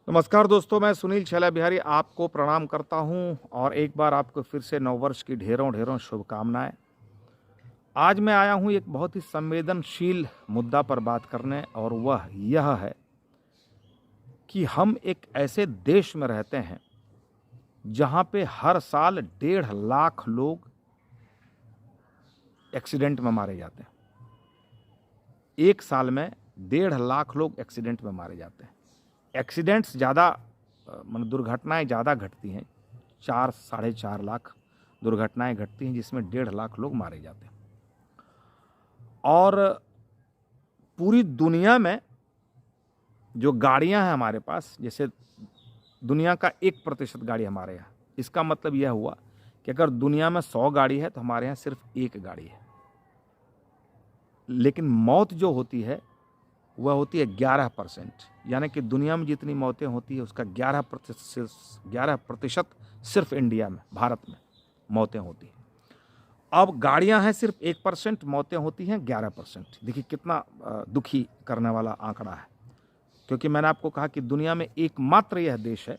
नमस्कार दोस्तों, मैं सुनील छैला बिहारी आपको प्रणाम करता हूं और एक बार आपको फिर से नववर्ष की ढेरों ढेरों शुभकामनाएं। आज मैं आया हूं एक बहुत ही संवेदनशील मुद्दा पर बात करने, और वह यह है कि हम एक ऐसे देश में रहते हैं जहां पे हर साल 1.5 लाख लोग एक्सीडेंट में मारे जाते हैं। एक साल में 1.5 लाख लोग एक्सीडेंट में मारे जाते हैं। एक्सीडेंट्स ज़्यादा मतलब दुर्घटनाएं ज़्यादा घटती हैं। 4-4.5 लाख दुर्घटनाएं घटती हैं जिसमें 1.5 लाख लोग मारे जाते हैं। और पूरी दुनिया में जो गाड़ियां हैं हमारे पास, जैसे दुनिया का 1% गाड़ी हमारे यहाँ, इसका मतलब यह हुआ कि अगर दुनिया में 100 गाड़ी है तो हमारे यहाँ सिर्फ 1 गाड़ी है। लेकिन मौत जो होती है वह होती है 11%, यानी कि दुनिया में जितनी मौतें होती है उसका 11% सिर्फ इंडिया में, भारत में मौतें होती हैं। अब गाड़ियां हैं सिर्फ 1%, मौतें होती हैं 11%। देखिए कितना दुखी करने वाला आंकड़ा है, क्योंकि मैंने आपको कहा कि दुनिया में एकमात्र यह देश है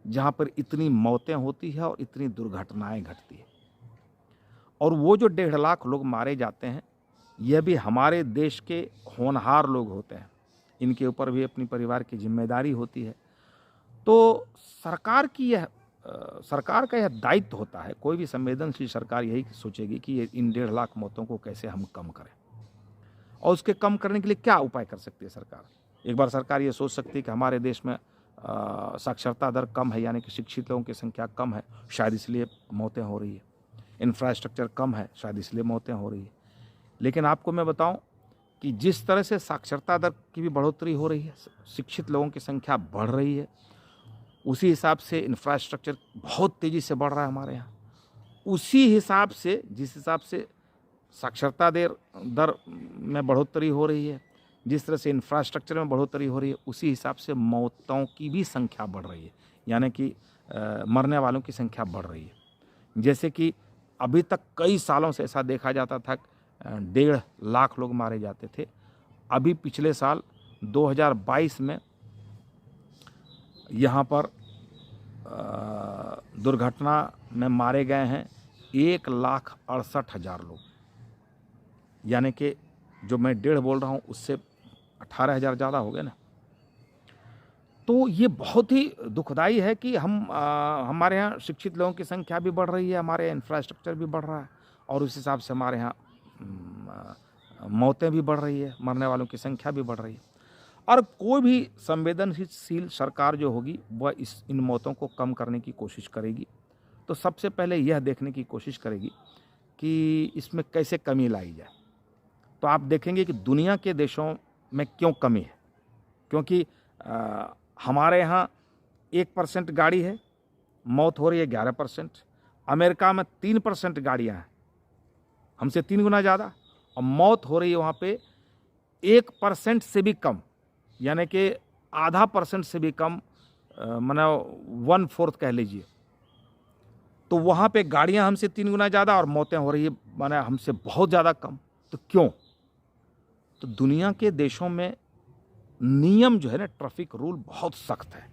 जहां पर इतनी मौतें होती है और इतनी दुर्घटनाएं घटती है। और वो जो 1.5 लाख लोग मारे जाते हैं, यह भी हमारे देश के होनहार लोग होते हैं। इनके ऊपर भी अपनी परिवार की जिम्मेदारी होती है। तो सरकार का यह दायित्व होता है, कोई भी संवेदनशील सरकार यही सोचेगी कि इन 1.5 लाख मौतों को कैसे हम कम करें, और उसके कम करने के लिए क्या उपाय कर सकती है सरकार। एक बार सरकार ये सोच सकती है कि हमारे देश में साक्षरता दर कम है, यानी कि शिक्षित लोगों की संख्या कम है, शायद इसलिए मौतें हो रही है। इंफ्रास्ट्रक्चर कम है, शायद इसलिए मौतें हो रही है। लेकिन आपको मैं बताऊं कि जिस तरह से साक्षरता दर की भी बढ़ोतरी हो रही है, शिक्षित लोगों की संख्या बढ़ रही है, उसी हिसाब से इंफ्रास्ट्रक्चर बहुत तेज़ी से बढ़ रहा है हमारे यहाँ। उसी हिसाब से, जिस हिसाब से साक्षरता दर में बढ़ोतरी हो रही है, जिस तरह से इंफ्रास्ट्रक्चर में बढ़ोतरी हो रही है, उसी हिसाब से मौतों की भी संख्या बढ़ रही है, यानी कि मरने वालों की संख्या बढ़ रही है। जैसे कि अभी तक कई सालों से ऐसा देखा जाता था 1.5 लाख लोग मारे जाते थे। अभी पिछले साल 2022 में यहाँ पर दुर्घटना में मारे गए हैं 1,68,000 लोग, यानी कि जो मैं 1.5 बोल रहा हूँ उससे 18,000 ज़्यादा हो गए ना। तो ये बहुत ही दुखदाई है कि हमारे यहाँ शिक्षित लोगों की संख्या भी बढ़ रही है, हमारे यहाँ इंफ्रास्ट्रक्चर भी बढ़ रहा है, और उस हिसाब से हमारे यहाँ मौतें भी बढ़ रही है, मरने वालों की संख्या भी बढ़ रही है। और कोई भी संवेदनशील सरकार जो होगी वह इन मौतों को कम करने की कोशिश करेगी। तो सबसे पहले यह देखने की कोशिश करेगी कि इसमें कैसे कमी लाई जाए। तो आप देखेंगे कि दुनिया के देशों में क्यों कमी है, क्योंकि हमारे यहाँ 1% गाड़ी है, मौत हो रही है 11%। अमेरिका में 3% गाड़ियाँ हैं, हमसे 3 गुना ज़्यादा, और मौत हो रही है वहाँ पे 1% से भी कम, यानी कि आधा % से भी कम, माना 1/4 कह लीजिए। तो वहाँ पे गाड़ियाँ हमसे 3 गुना ज़्यादा और मौतें हो रही है माना हमसे बहुत ज़्यादा कम। तो क्यों? तो दुनिया के देशों में नियम जो है ना, ट्रैफिक रूल बहुत सख्त है,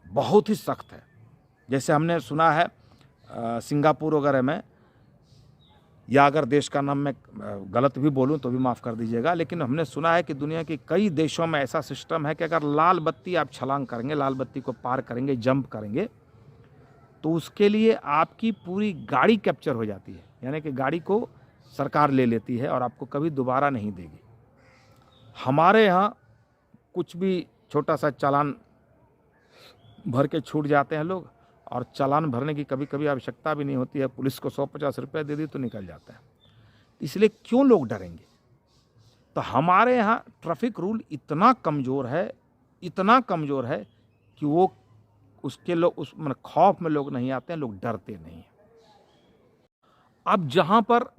बहुत ही सख्त है। जैसे हमने सुना है सिंगापुर वगैरह में, या अगर देश का नाम मैं गलत भी बोलूं तो भी माफ़ कर दीजिएगा, लेकिन हमने सुना है कि दुनिया के कई देशों में ऐसा सिस्टम है कि अगर लाल बत्ती आप छलांग करेंगे, लाल बत्ती को पार करेंगे, जंप करेंगे, तो उसके लिए आपकी पूरी गाड़ी कैप्चर हो जाती है, यानी कि गाड़ी को सरकार ले लेती है और आपको कभी दोबारा नहीं देगी। हमारे यहाँ कुछ भी छोटा सा चालान भर के छूट जाते हैं लोग, और चालान भरने की कभी कभी आवश्यकता भी नहीं होती है, पुलिस को 150 रुपये दे दी तो निकल जाता है। इसलिए क्यों लोग डरेंगे? तो हमारे यहाँ ट्रैफिक रूल इतना कमज़ोर है, इतना कमज़ोर है कि वो उसके लोग उस खौफ में लोग नहीं आते हैं, लोग डरते नहीं हैं। अब जहाँ पर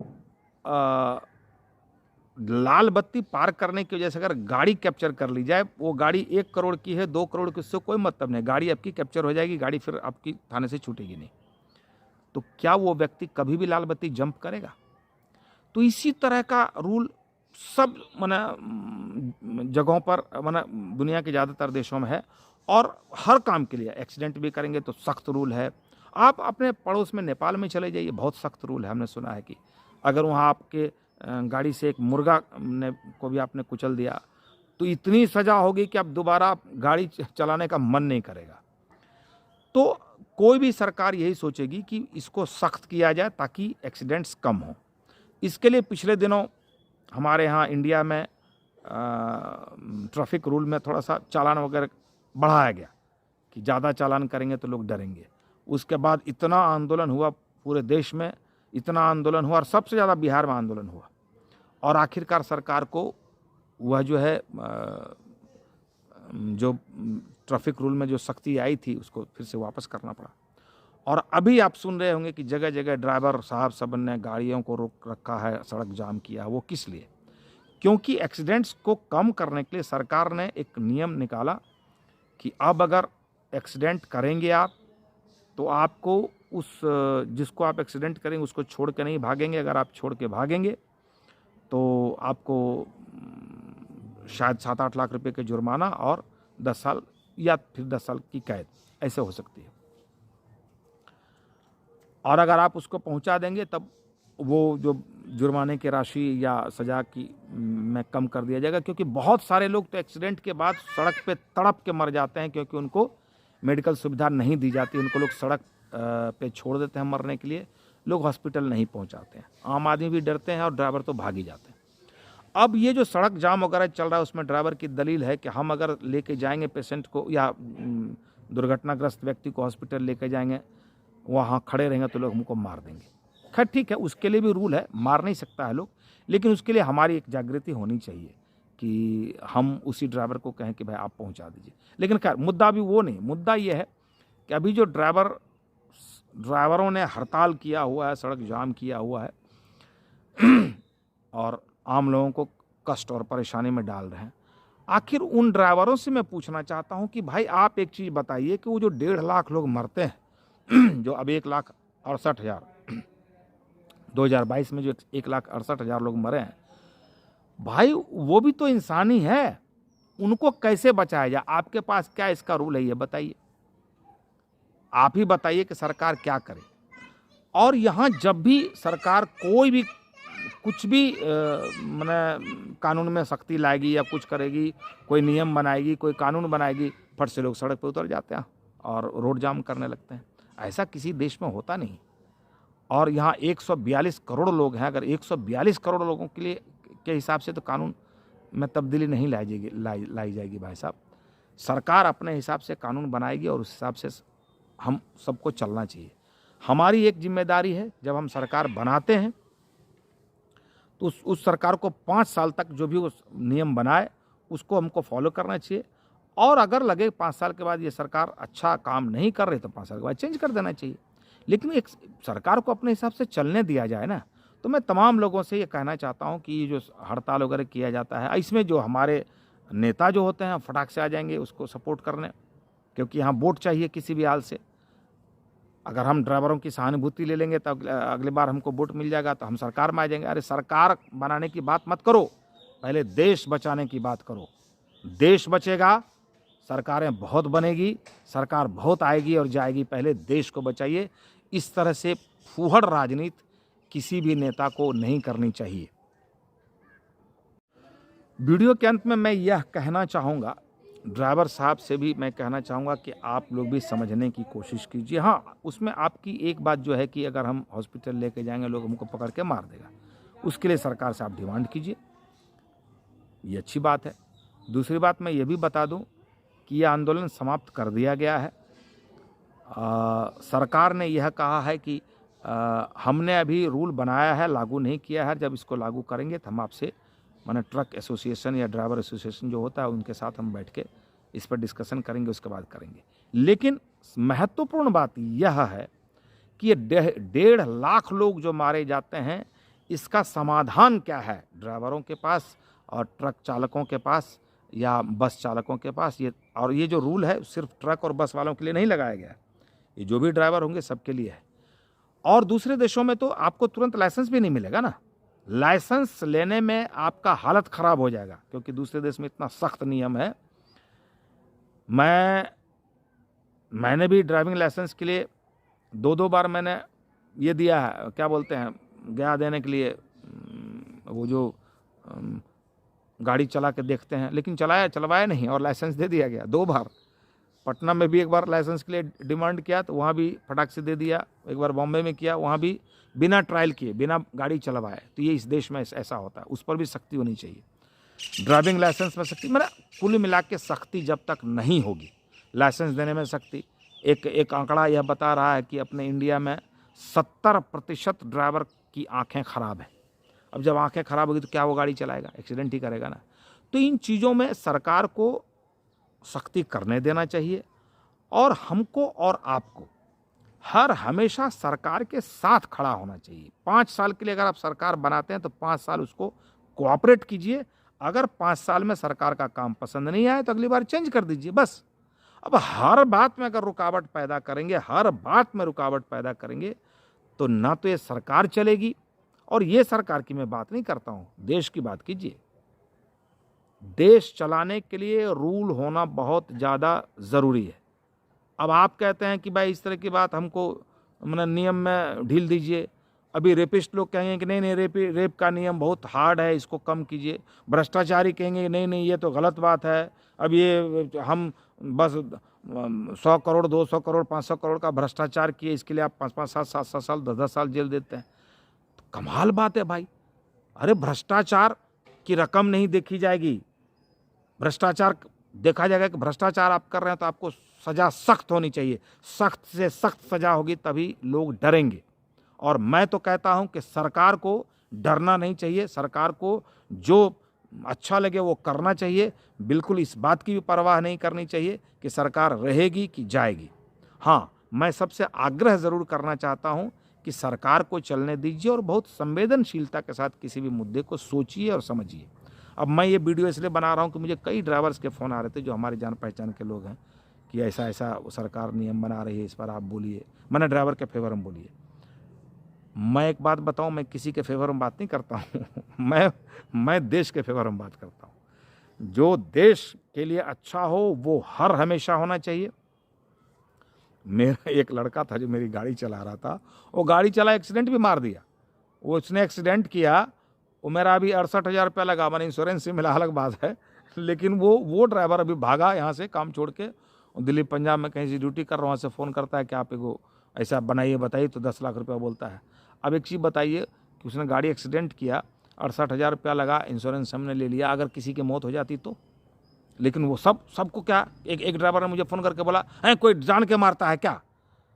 लाल बत्ती पार करने की वजह से अगर गाड़ी कैप्चर कर ली जाए, वो गाड़ी 1 करोड़ की है, 2 करोड़ की, उससे कोई मतलब नहीं, गाड़ी आपकी कैप्चर हो जाएगी, गाड़ी फिर आपकी थाने से छूटेगी नहीं। तो क्या वो व्यक्ति कभी भी लाल बत्ती जंप करेगा? तो इसी तरह का रूल सब माने जगहों पर माने दुनिया के ज़्यादातर देशों में है। और हर काम के लिए एक्सीडेंट भी करेंगे तो सख्त रूल है। आप अपने पड़ोस में नेपाल में चले जाइए, बहुत सख्त रूल है। हमने सुना है कि अगर वहाँ आपके गाड़ी से एक मुर्गा ने को भी आपने कुचल दिया तो इतनी सज़ा होगी कि अब दोबारा गाड़ी चलाने का मन नहीं करेगा। तो कोई भी सरकार यही सोचेगी कि इसको सख्त किया जाए ताकि एक्सीडेंट्स कम हों। इसके लिए पिछले दिनों हमारे यहाँ इंडिया में ट्रैफिक रूल में थोड़ा सा चालान वगैरह बढ़ाया गया कि ज़्यादा चालान करेंगे तो लोग डरेंगे। उसके बाद इतना आंदोलन हुआ पूरे देश में, इतना आंदोलन हुआ और सबसे ज़्यादा बिहार में आंदोलन हुआ। और आखिरकार सरकार को वह जो है जो ट्रैफिक रूल में जो सख्ती आई थी उसको फिर से वापस करना पड़ा। और अभी आप सुन रहे होंगे कि जगह जगह ड्राइवर साहब सब ने गाड़ियों को रोक रखा है, सड़क जाम किया। वो किस लिए? क्योंकि एक्सीडेंट्स को कम करने के लिए सरकार ने एक नियम निकाला कि अब अगर एक्सीडेंट करेंगे आप तो आपको उस जिसको आप एक्सीडेंट करेंगे उसको छोड़ के नहीं भागेंगे। अगर आप छोड़ के भागेंगे तो आपको शायद 7-8 लाख रुपए के जुर्माना और 10 साल या फिर 10 साल की कैद ऐसे हो सकती है। और अगर आप उसको पहुंचा देंगे तब वो जो जुर्माने की राशि या सज़ा की में कम कर दिया जाएगा। क्योंकि बहुत सारे लोग तो एक्सीडेंट के बाद सड़क पे तड़प के मर जाते हैं क्योंकि उनको मेडिकल सुविधा नहीं दी जाती। उनको लोग सड़क पे छोड़ देते हैं मरने के लिए, लोग हॉस्पिटल नहीं पहुंचाते हैं। आम आदमी भी डरते हैं और ड्राइवर तो भाग ही जाते हैं। अब ये जो सड़क जाम वगैरह चल रहा है उसमें ड्राइवर की दलील है कि हम अगर लेके जाएंगे पेशेंट को या दुर्घटनाग्रस्त व्यक्ति को हॉस्पिटल लेके जाएंगे, वहाँ खड़े रहेंगे तो लोग हमको मार देंगे। खैर ठीक है, उसके लिए भी रूल है, मार नहीं सकता है लोग, लेकिन उसके लिए हमारी एक जागृति होनी चाहिए कि हम उसी ड्राइवर को कहें कि भाई आप पहुंचा दीजिए। लेकिन खैर मुद्दा भी वो नहीं, मुद्दा ये है कि अभी जो ड्राइवरों ने हड़ताल किया हुआ है, सड़क जाम किया हुआ है और आम लोगों को कष्ट और परेशानी में डाल रहे हैं। आखिर उन ड्राइवरों से मैं पूछना चाहता हूं कि भाई आप एक चीज़ बताइए कि वो जो 1.5 लाख लोग मरते हैं जो अब 1,68,000 2022 में जो 1,68,000 लोग मरे हैं, भाई वो भी तो इंसान ही है। उनको कैसे बचाया जाए? आपके पास क्या इसका रूल है ये बताइए। आप ही बताइए कि सरकार क्या करे। और यहाँ जब भी सरकार कोई भी कुछ भी माने कानून में सख्ती लाएगी या कुछ करेगी, कोई नियम बनाएगी, कोई कानून बनाएगी, फट से लोग सड़क पर उतर जाते हैं और रोड जाम करने लगते हैं। ऐसा किसी देश में होता नहीं। और यहाँ 142 करोड़ लोग हैं। अगर 142 करोड़ लोगों के लिए के हिसाब से तो कानून में तब्दीली नहीं लाई जाएगी भाई साहब। सरकार अपने हिसाब से कानून बनाएगी और उस हिसाब से हम सबको चलना चाहिए। हमारी एक जिम्मेदारी है, जब हम सरकार बनाते हैं तो उस सरकार को 5 साल तक जो भी उस नियम बनाए उसको हमको फॉलो करना चाहिए। और अगर लगे 5 साल के बाद ये सरकार अच्छा काम नहीं कर रही तो 5 साल के बाद चेंज कर देना चाहिए। लेकिन एक सरकार को अपने हिसाब से चलने दिया जाए ना। तो मैं तमाम लोगों से ये कहना चाहता हूँ कि ये जो हड़ताल वगैरह किया जाता है, इसमें जो हमारे नेता जो होते हैं फटाक से आ जाएंगे उसको सपोर्ट करने, क्योंकि यहाँ वोट चाहिए किसी भी हाल से। अगर हम ड्राइवरों की सहानुभूति ले लेंगे तो अगली बार हमको वोट मिल जाएगा तो हम सरकार में आ जाएंगे। अरे सरकार बनाने की बात मत करो, पहले देश बचाने की बात करो। देश बचेगा, सरकारें बहुत बनेगी, सरकार बहुत आएगी और जाएगी। पहले देश को बचाइए। इस तरह से फूहड़ राजनीति किसी भी नेता को नहीं करनी चाहिए। वीडियो के अंत में मैं यह कहना चाहूँगा, ड्राइवर साहब से भी मैं कहना चाहूँगा कि आप लोग भी समझने की कोशिश कीजिए। हाँ, उसमें आपकी एक बात जो है कि अगर हम हॉस्पिटल लेके जाएंगे लोग हमको पकड़ के मार देगा, उसके लिए सरकार से आप डिमांड कीजिए, ये अच्छी बात है। दूसरी बात मैं ये भी बता दूं कि ये आंदोलन समाप्त कर दिया गया है। सरकार ने यह कहा है कि हमने अभी रूल बनाया है, लागू नहीं किया है। जब इसको लागू करेंगे तो हम आपसे माने ट्रक एसोसिएशन या ड्राइवर एसोसिएशन जो होता है उनके साथ हम बैठ के इस पर डिस्कशन करेंगे, उसके बाद करेंगे। लेकिन महत्वपूर्ण बात यह है कि ये 1.5 लाख लोग जो मारे जाते हैं, इसका समाधान क्या है ड्राइवरों के पास और ट्रक चालकों के पास या बस चालकों के पास। ये जो रूल है सिर्फ ट्रक और बस वालों के लिए नहीं लगाया गया है, ये जो भी ड्राइवर होंगे सबके लिए है। और दूसरे देशों में तो आपको तुरंत लाइसेंस भी नहीं मिलेगा ना, लाइसेंस लेने में आपका हालत ख़राब हो जाएगा, क्योंकि दूसरे देश में इतना सख्त नियम है। मैंने भी ड्राइविंग लाइसेंस के लिए 2-2 बार मैंने ये दिया है, क्या बोलते हैं, गया देने के लिए, वो जो गाड़ी चला के देखते हैं, लेकिन चलवाया नहीं और लाइसेंस दे दिया गया 2 बार। पटना में भी एक बार लाइसेंस के लिए डिमांड किया तो वहाँ भी फटाक से दे दिया। एक बार बॉम्बे में किया, वहाँ भी बिना ट्रायल किए, बिना गाड़ी चलवाए। तो ये इस देश में ऐसा होता है, उस पर भी सख्ती होनी चाहिए। ड्राइविंग लाइसेंस में सख्ती, मतलब कुल मिला के सख्ती जब तक नहीं होगी, लाइसेंस देने में सख्ती। एक आंकड़ा यह बता रहा है कि अपने इंडिया में 70% ड्राइवर की आंखें खराब हैं। अब जब आंखें खराब होगी तो क्या वो गाड़ी चलाएगा, एक्सीडेंट ही करेगा ना। तो इन चीज़ों में सरकार को सख्ती करने देना चाहिए, और हमको और आपको हर हमेशा सरकार के साथ खड़ा होना चाहिए। 5 साल के लिए अगर आप सरकार बनाते हैं तो 5 साल उसको कोऑपरेट कीजिए। अगर 5 साल में सरकार का काम पसंद नहीं आए तो अगली बार चेंज कर दीजिए, बस। अब हर बात में अगर रुकावट पैदा करेंगे, हर बात में रुकावट पैदा करेंगे, तो ना तो ये सरकार चलेगी। और ये सरकार की मैं बात नहीं करता हूँ, देश की बात कीजिए। देश चलाने के लिए रूल होना बहुत ज़्यादा ज़रूरी है। अब आप कहते हैं कि भाई इस तरह की बात हमको, मतलब नियम में ढील दीजिए। अभी रेपिस्ट लोग कहेंगे कि नहीं रेप का नियम बहुत हार्ड है, इसको कम कीजिए। भ्रष्टाचारी कहेंगे नहीं ये तो गलत बात है, अब ये हम बस 100 करोड़ 200 करोड़ 500 करोड़ का भ्रष्टाचार किए, इसके लिए आप 5-5 7-7 साल 10-10 साल जेल देते हैं। तो कमाल बात है भाई। अरे भ्रष्टाचार की रकम नहीं देखी जाएगी, भ्रष्टाचार देखा जाएगा कि भ्रष्टाचार आप कर रहे हैं तो आपको सज़ा सख्त होनी चाहिए। सख्त से सख्त सज़ा होगी तभी लोग डरेंगे। और मैं तो कहता हूं कि सरकार को डरना नहीं चाहिए, सरकार को जो अच्छा लगे वो करना चाहिए। बिल्कुल इस बात की भी परवाह नहीं करनी चाहिए कि सरकार रहेगी कि जाएगी। हाँ, मैं सबसे आग्रह ज़रूर करना चाहता हूं कि सरकार को चलने दीजिए और बहुत संवेदनशीलता के साथ किसी भी मुद्दे को सोचिए और समझिए। अब मैं ये वीडियो इसलिए बना रहा हूँ कि मुझे कई ड्राइवर्स के फ़ोन आ रहे थे जो हमारी जान पहचान के लोग हैं कि ऐसा ऐसा सरकार नियम बना रही है, इस पर आप बोलिए। मैंने ड्राइवर के फेवर में बोलिए। मैं एक बात बताऊं, मैं किसी के फेवर में बात नहीं करता हूं मैं देश के फेवर में बात करता हूं। जो देश के लिए अच्छा हो वो हर हमेशा होना चाहिए। मेरा एक लड़का था जो मेरी गाड़ी चला रहा था, वो गाड़ी चला, एक्सीडेंट भी मार दिया। वो उसने एक्सीडेंट किया, वो मेरा अभी 68,000 रुपया लगा, मैंने इंश्योरेंस से मिला, अलग बात है। लेकिन वो ड्राइवर अभी भागा यहाँ से काम छोड़ के, दिल्ली पंजाब में कहीं से ड्यूटी कर रहा हूँ, वहाँ से फ़ोन करता है कि आप एगो ऐसा बनाइए बताइए, तो 10 लाख रुपया बोलता है। अब एक चीज़ बताइए कि उसने गाड़ी एक्सीडेंट किया, 68,000 रुपया लगा, इंश्योरेंस हमने ले लिया, अगर किसी की मौत हो जाती तो? लेकिन वो सबको क्या, एक ड्राइवर ने मुझे फ़ोन करके बोला, है कोई जान के मारता है क्या?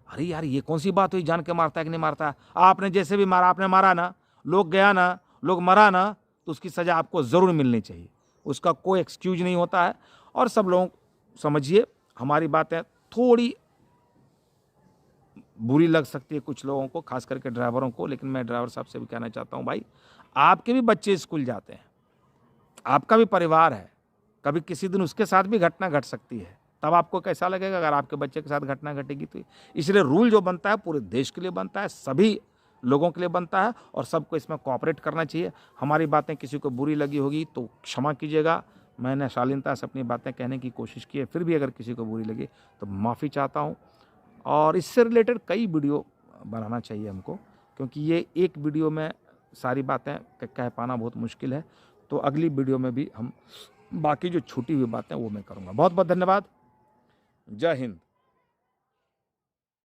अरे यार ये कौन सी बात हुई, जान के मारता है कि नहीं मारता है? आपने जैसे भी मारा, आपने मारा ना, लोग गया ना, लोग मरा ना, तो उसकी सज़ा आपको ज़रूर मिलनी चाहिए। उसका कोई एक्सक्यूज नहीं होता है। और सब लोग समझिए, हमारी बातें थोड़ी बुरी लग सकती है कुछ लोगों को, खास करके ड्राइवरों को, लेकिन मैं ड्राइवर साहब से भी कहना चाहता हूं, भाई आपके भी बच्चे स्कूल जाते हैं, आपका भी परिवार है, कभी किसी दिन उसके साथ भी घटना घट सकती है, तब आपको कैसा लगेगा अगर आपके बच्चे के साथ घटना घटेगी तो? इसलिए रूल जो बनता है पूरे देश के लिए बनता है, सभी लोगों के लिए बनता है, और सबको इसमें कोऑपरेट करना चाहिए। हमारी बातें किसी को बुरी लगी होगी तो क्षमा कीजिएगा, मैंने शालीनता से अपनी बातें कहने की कोशिश की है, फिर भी अगर किसी को बुरी लगी तो माफ़ी चाहता हूँ। और इससे रिलेटेड कई वीडियो बनाना चाहिए हमको, क्योंकि ये एक वीडियो में सारी बातें कह पाना बहुत मुश्किल है। तो अगली वीडियो में भी हम बाकी जो छूटी हुई बातें वो मैं करूँगा। बहुत बहुत धन्यवाद। जय हिंद।